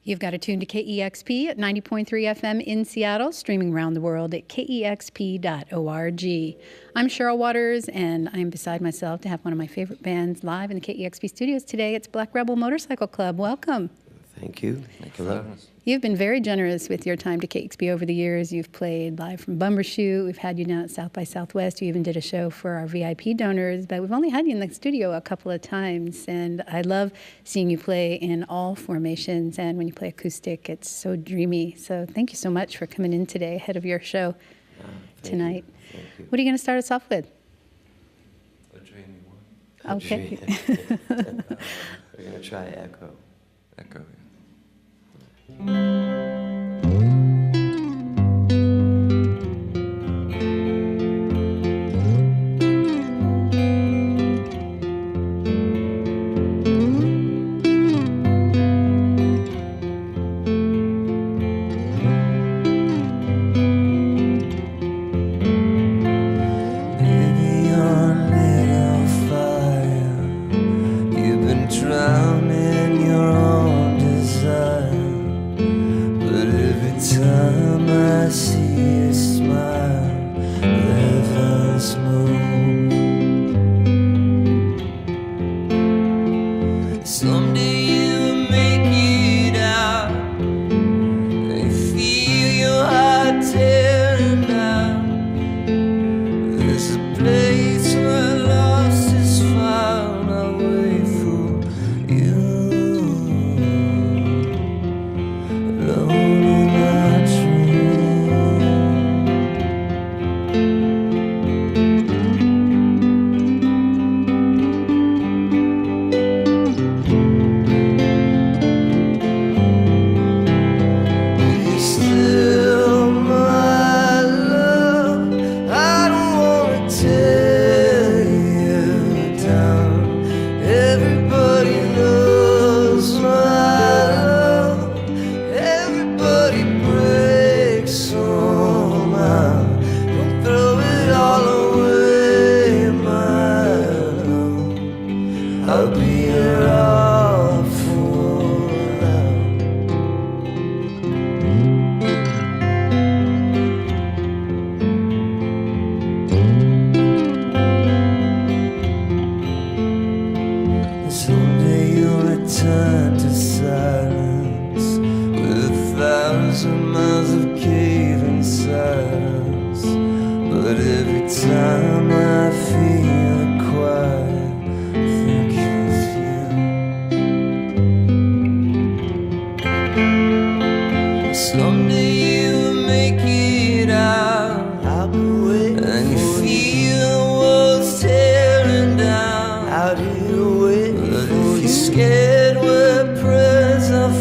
You've got it tuned to KEXP at 90.3 FM in Seattle, streaming around the world at kexp.org. I'm Cheryl Waters, and I'm beside myself to have one of my favorite bands live in the KEXP studios today. It's Black Rebel Motorcycle Club. Welcome. Thank you. Thank you for having us. You've been very generous with your time to KEXP over the years. You've played live from Bumbershoot. We've had you down at South by Southwest. You even did a show for our VIP donors, but we've only had you in the studio a couple of times. And I love seeing you play in all formations. And when you play acoustic, it's so dreamy. So thank you so much for coming in today ahead of your show tonight. Thank you. What are you going to start us off with? A dreamy one. Okay. We're going to try Echo. Echo, yeah. Scared where prayers are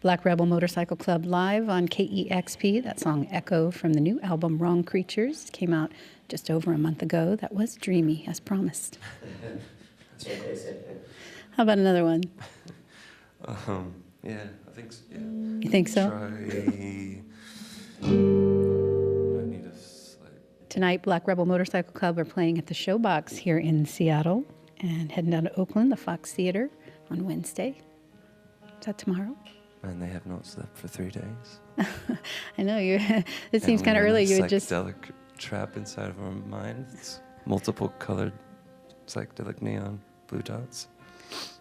Black Rebel Motorcycle Club live on KEXP. That song Echo from the new album Wrong Creatures came out just over a month ago. That was dreamy, as promised. How about another one? Yeah, I think so. Yeah. You think so? I need a slight. Tonight, Black Rebel Motorcycle Club are playing at the Showbox here in Seattle and heading down to Oakland, the Fox Theater, on Wednesday. Is that tomorrow? And they have not slept for 3 days. I know you. It seems kind of early. You would just psychedelic trap inside of our minds. Multiple colored psychedelic neon blue dots.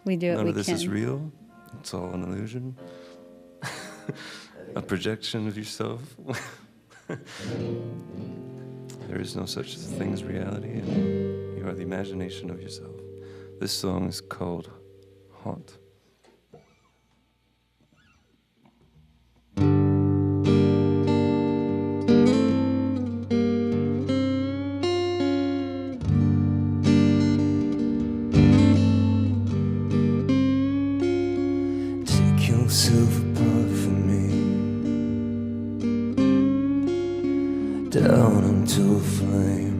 we do it. None We of this can. is real. It's all an illusion. A projection of yourself. There is no such thing as reality, and you are the imagination of yourself. This song is called Haunt. Take yourself apart from me, down into a flame.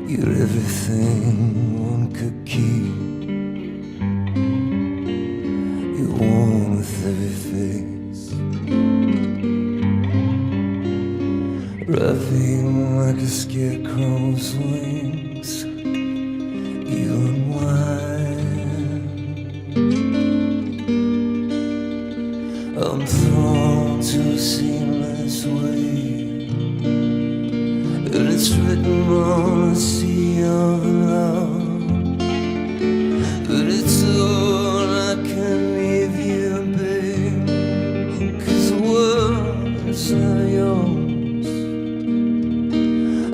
You're everything one could keep. You're warm with every face, wrapping like a scarecrow's wings. You unwind. I'm thrown to a seamless wave, and it's written on a sea of love. But it's all I can leave you, babe, 'cause the world's not yours.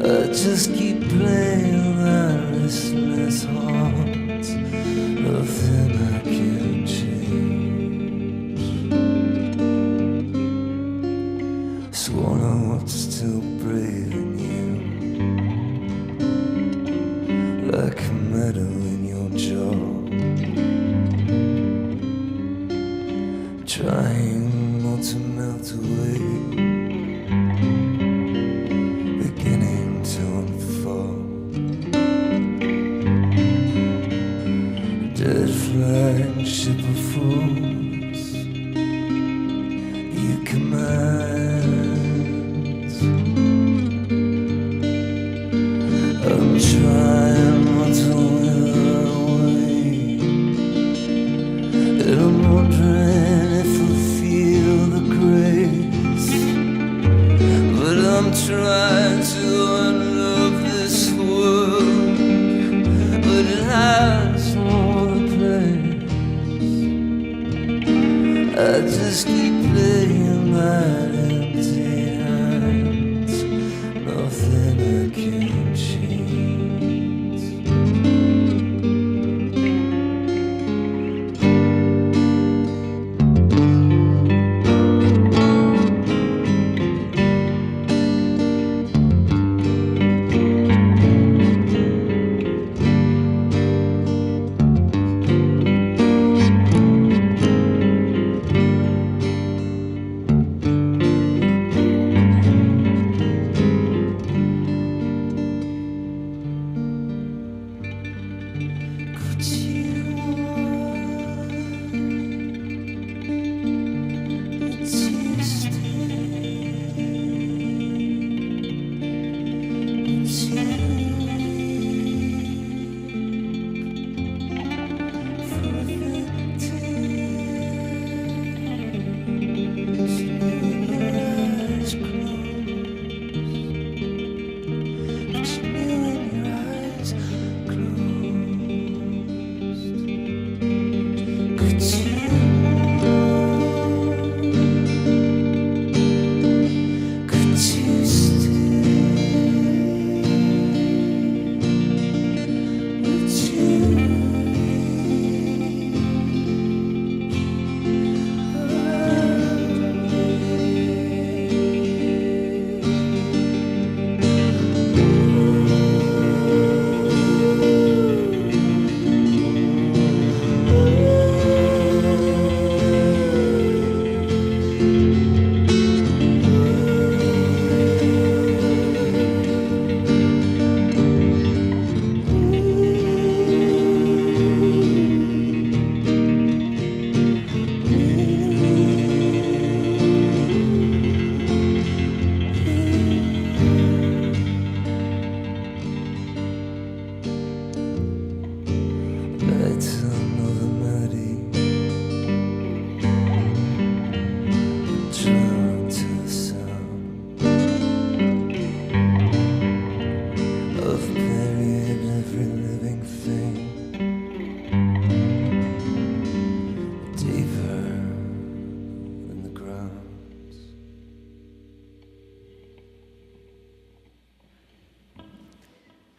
I just keep playing that restless heart. Nothing I can change. Sworn I was still brave in you, like a metal in your jaw, trying not to melt away, beginning to unfold. Dead flying ship of fools, you command. I'm trying not to wither away, and I'm wondering if I'll feel the grace. But I'm trying to unlove this world, but it has no other place. I just keep playing that empty hands. Nothing I can change.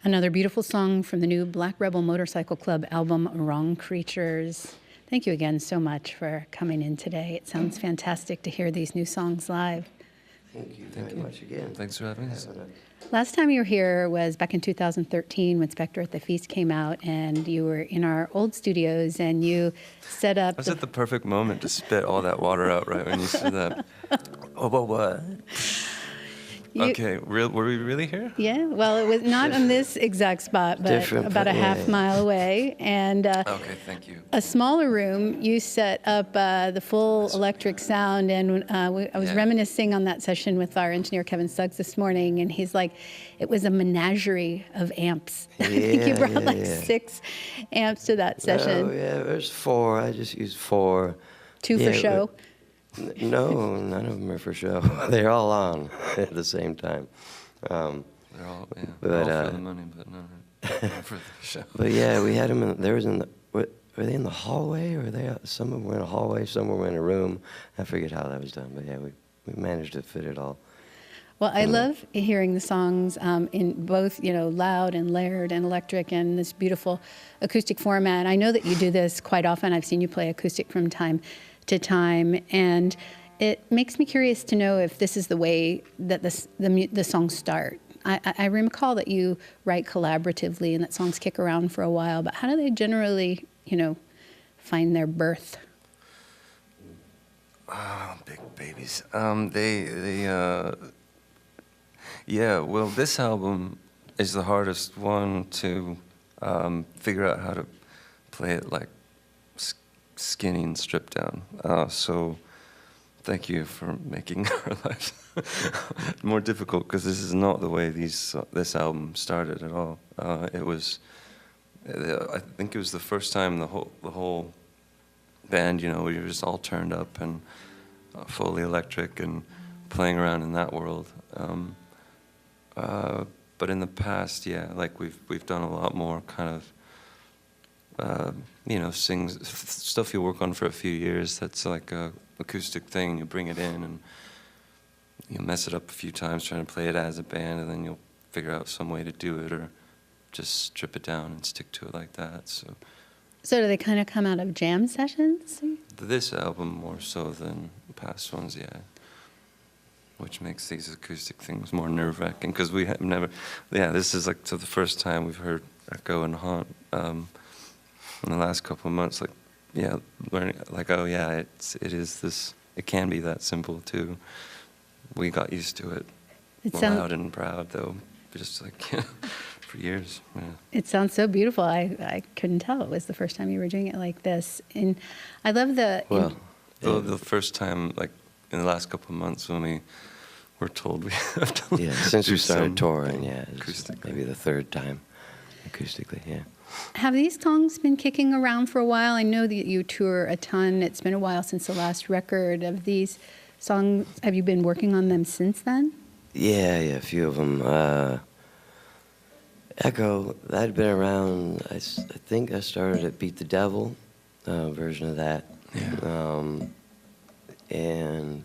Another beautiful song from the new Black Rebel Motorcycle Club album, Wrong Creatures. Thank you again so much for coming in today. It sounds fantastic to hear these new songs live. Thank you very much again. Thanks for having us. Last time you were here was back in 2013 when Spectre at the Feast came out, and you were in our old studios and you set up. Was it the perfect moment to spit all that water out right when you said that? Oh, what? Okay, were we really here? Yeah, well, it was not on this exact spot, but Different, about a half mile away. And Okay, thank you. a smaller room, you set up the full electric sound. And I was Yeah. reminiscing on that session with our engineer, Kevin Suggs, this morning. And he's like, it was a menagerie of amps. I think you Yeah, brought yeah, like yeah. 6 amps to that session. Oh, yeah, there's 4. I just used 4. 2 Yeah, for show. No, none of them are for show. They're all on at the same time. They're all, yeah, But, all for the money, but not for the show. But yeah, we had them in. There was in the. Were they in the hallway, or were they? Some of them were in a hallway, some were in a room. I forget how that was done, but yeah, we managed to fit it all. Well, I love hearing the songs in both, loud and layered and electric and this beautiful acoustic format. I know that you do this quite often. I've seen you play acoustic from time to time, and it makes me curious to know if this is the way that the songs start. I recall that you write collaboratively and that songs kick around for a while, but how do they generally, find their birth? Oh, big babies. Yeah, well, this album is the hardest one to figure out how to play it like skinny and stripped down. So thank you for making our lives more difficult, because this is not the way this album started at all. It was, I think it was the first time the whole band, we were just all turned up and fully electric and playing around in that world. But in the past, yeah, like we've done a lot more kind of, stuff you work on for a few years. That's like a acoustic thing. You bring it in and you mess it up a few times trying to play it as a band, and then you'll figure out some way to do it, or just strip it down and stick to it like that. So So do they kind of come out of jam sessions? this album more so than past ones, yeah. Which makes these acoustic things more nerve-wracking, because we have never, this is like the first time we've heard Echo and Haunt in the last couple of months. Like, yeah, learning, like, oh yeah, it can be that simple too. We got used to it. It Loud and proud though, just like for years. Yeah. It sounds so beautiful. I couldn't tell it was the first time you were doing it like this. And I love The first time, like in the last couple of months, when we were told we have to. Yeah, since we do started some touring, yeah, it's acoustically. maybe the 3rd time acoustically. Yeah. Have these songs been kicking around for a while? I know that you tour a ton. It's been a while since the last record of these songs. Have you been working on them since then? Yeah, a few of them. Echo, that'd been around. I think I started at Beat the Devil, version of that. Yeah. And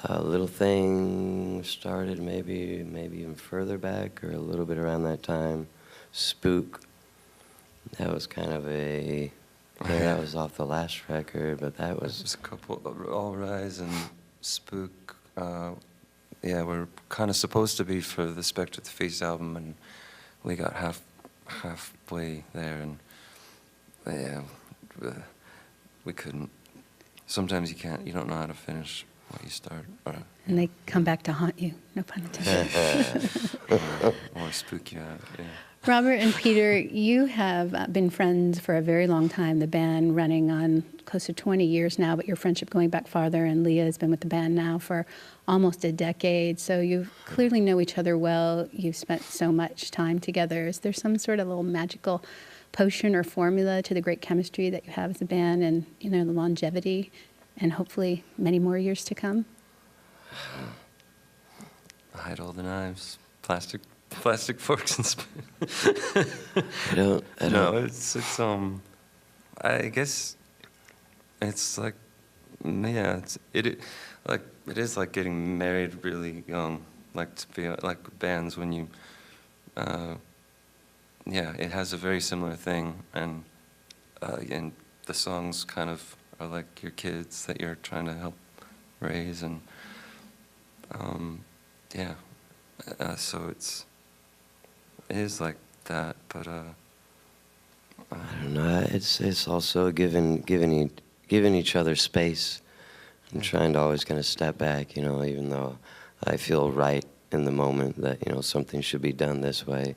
Little Thing started maybe even further back, or a little bit around that time. Spook, that was kind of that was off the last record, but that was... There's a couple, All Rise and Spook. We're kind of supposed to be for the Spectre at the Feast album, and we got halfway there, and we couldn't. Sometimes you don't know how to finish what you start. And they come back to haunt you, no pun intended. Or spook you out, yeah. Robert and Peter, you have been friends for a very long time, the band running on close to 20 years now, but your friendship going back farther, and Leah has been with the band now for almost a decade, so you clearly know each other well. You've spent so much time together. Is there some sort of little magical potion or formula to the great chemistry that you have as a band, and the longevity and hopefully many more years to come? Hide all the knives, plastic forks and spoons. I don't. No, it's I guess it's like, yeah, it is like getting married really young, like to be like bands when you yeah, it has a very similar thing, and the songs kind of are like your kids that you're trying to help raise, and yeah, so it is like that, but I don't know. It's also giving each other space and trying to always kind of step back, you know, even though I feel right in the moment that, you know, something should be done this way.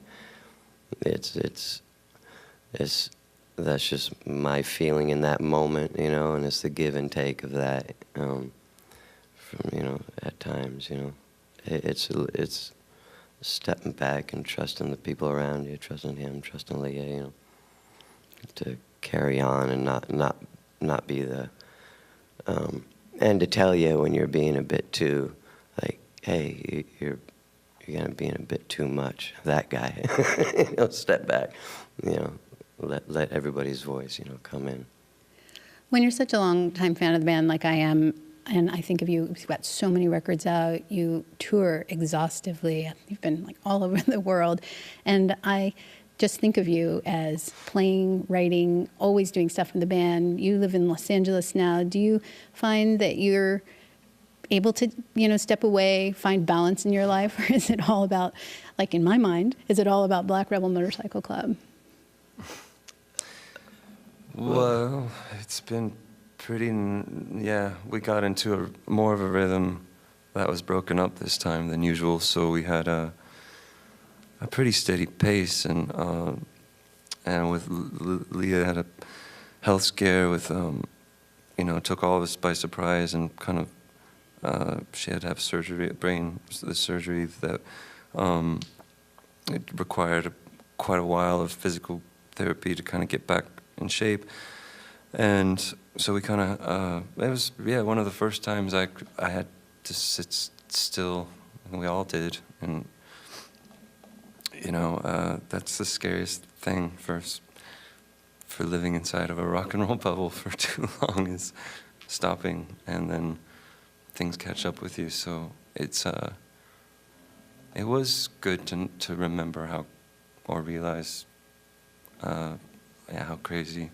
It's that's just my feeling in that moment, you know, and it's the give and take of that, from, you know, at times, you know, it's stepping back and trusting the people around you, trusting him, trusting Leah, you know, to carry on and not be the, and to tell you when you're being a bit too, like, hey, you're gonna being a bit too much. That guy, you know, step back, you know, let everybody's voice, you know, come in. When you're such a long-time fan of the band like I am, and I think of you, you've got so many records out, you tour exhaustively, you've been like all over the world, and I just think of you as playing, writing, always doing stuff in the band. You live in Los Angeles now. Do you find that you're able to, you know, step away, find balance in your life, or is it all about, like in my mind, is it all about Black Rebel Motorcycle Club? well, it's been pretty, yeah, we got into more of a rhythm that was broken up this time than usual, so we had a pretty steady pace, and with Leah had a health scare with, you know, took all of us by surprise, and kind of, she had to have surgery, the surgery that it required quite a while of physical therapy to kind of get back in shape. And so we kind of, it was, yeah, one of the first times I had to sit still, and we all did. And, you know, that's the scariest thing for living inside of a rock and roll bubble for too long, is stopping, and then things catch up with you. So it's, it was good to remember how, or realize, yeah, how crazy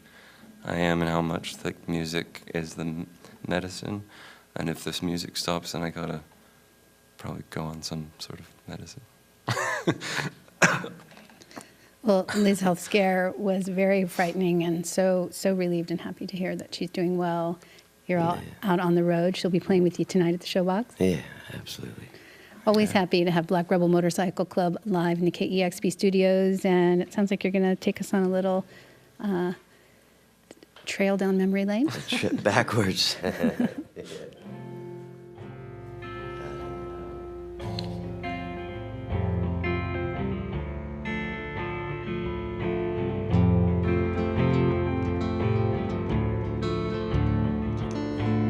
I am, and how much like music is the medicine. And if this music stops, then I gotta probably go on some sort of medicine. Well, Liz's health scare was very frightening, and so relieved and happy to hear that she's doing well. You're all out on the road. She'll be playing with you tonight at the Showbox. Yeah, absolutely. Always happy to have Black Rebel Motorcycle Club live in the KEXP studios, and it sounds like you're going to take us on a little trail down memory lane. Trip backwards.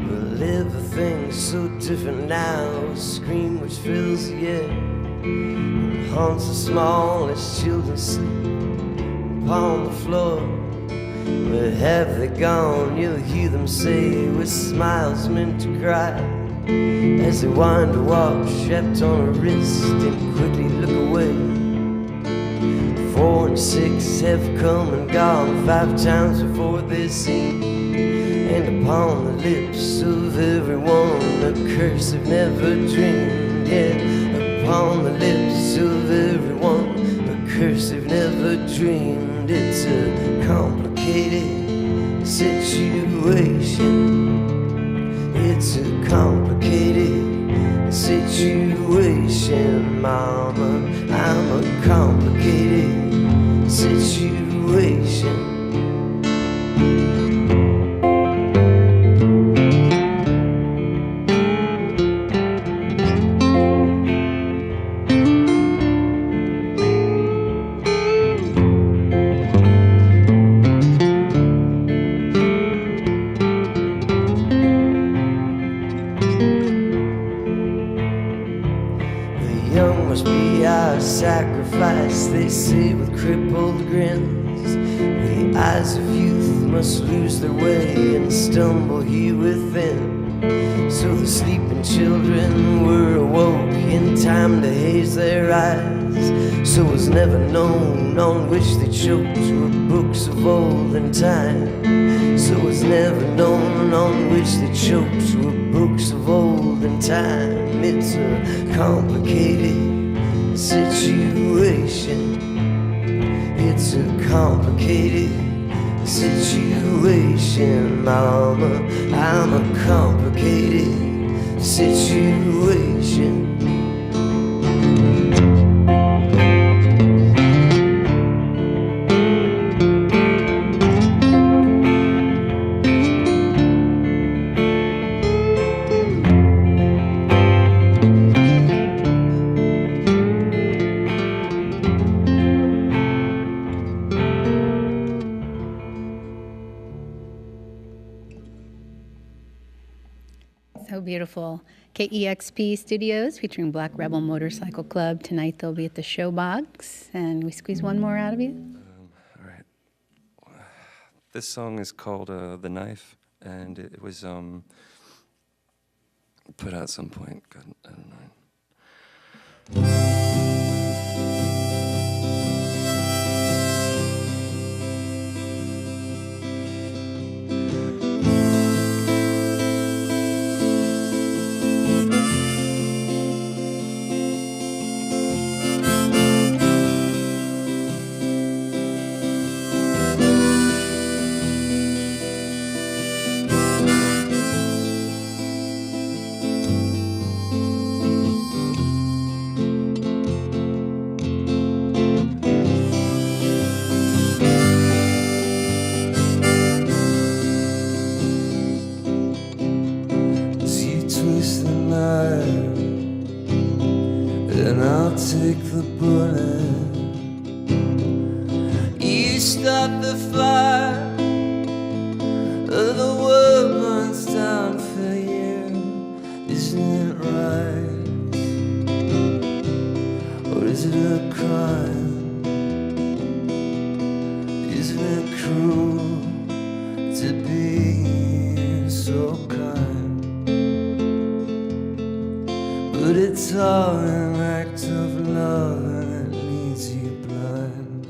Well, everything's so different now. A scream which fills the air and haunts the smallest children sleep upon the floor. Where have they gone? You'll hear them say with smiles meant to cry, as they wind a watch strapped on a wrist and quickly look away. 4 and 6 have come and gone 5 times before they see, and upon the lips of everyone a curse they've never dreamed. Yeah, upon the lips of everyone a curse they've never dreamed. It's a complicated situation. It's a complicated situation, Mama. I'm a complicated situation. Must be our sacrifice, they say with crippled grins. The eyes of youth must lose their way and stumble here within. So the sleeping children were awoke in time to haze their eyes, lies. So was never known on which they chose were books of olden time. So was never known on which they chose were books of olden time. It's a complicated situation. It's a complicated situation, mama. I'm a complicated situation. So beautiful. KEXP Studios featuring Black Rebel Motorcycle Club. Tonight they'll be at the Showbox. And we squeeze one more out of you? All right. This song is called The Knife, and it was put out at some point. God, I don't know. And I'll take the bullet. You start the fire, the world burns down for you. Isn't it right? Or is it a crime? Isn't it cruel to be so kind? But it's all an act of love, and it leaves you blind.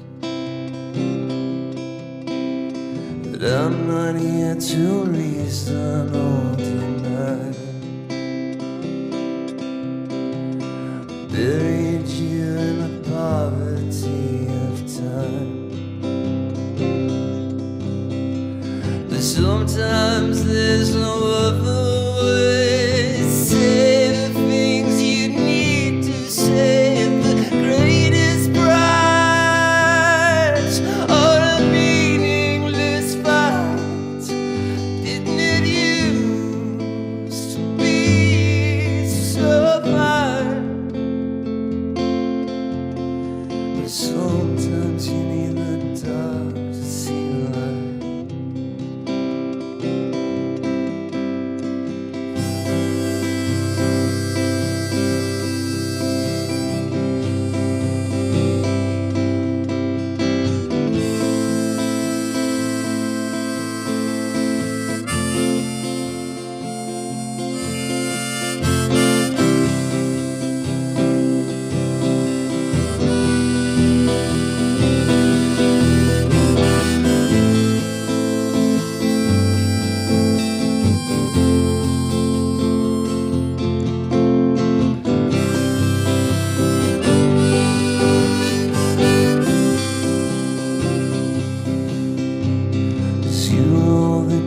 But I'm not here to reason or deny. Buried you in the poverty of time. But sometimes there's no other way. Sometimes you need the dark to see the light.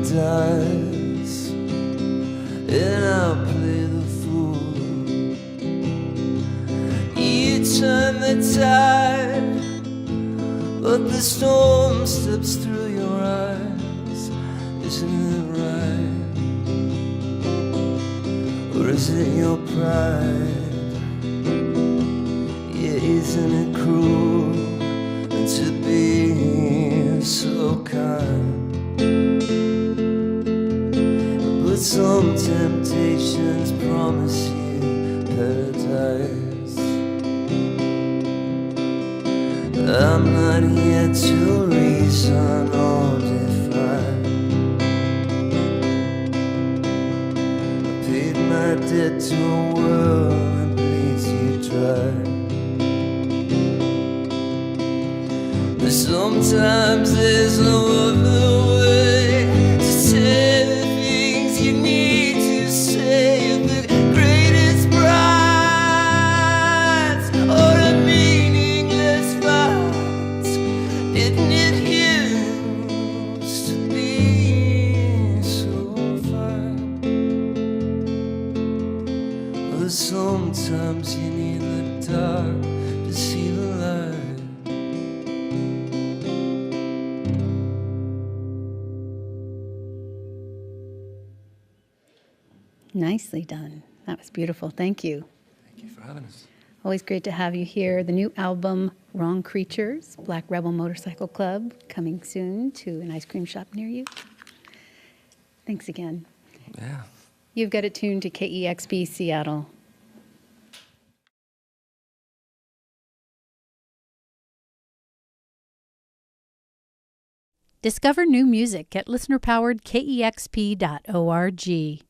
Dice, and I'll play the fool. You turn the tide, but the storm steps through your eyes. Isn't it right? Or is it your pride? Yeah, isn't it cruel to be so kind? But some temptations promise you paradise. I'm not here to reason or define. I paid my debt to a world that bleeds you dry. Sometimes there's no other way to say the things you need to say. The greatest prize or a meaningless fight. Didn't it used to be so fine? Well, sometimes you need the dark to see the light. Nicely done. That was beautiful. Thank you. Thank you for having us. Always great to have you here. The new album, Wrong Creatures, Black Rebel Motorcycle Club, coming soon to an ice cream shop near you. Thanks again. Yeah. You've got it tuned to KEXP Seattle. Discover new music at listener-powered KEXP.org.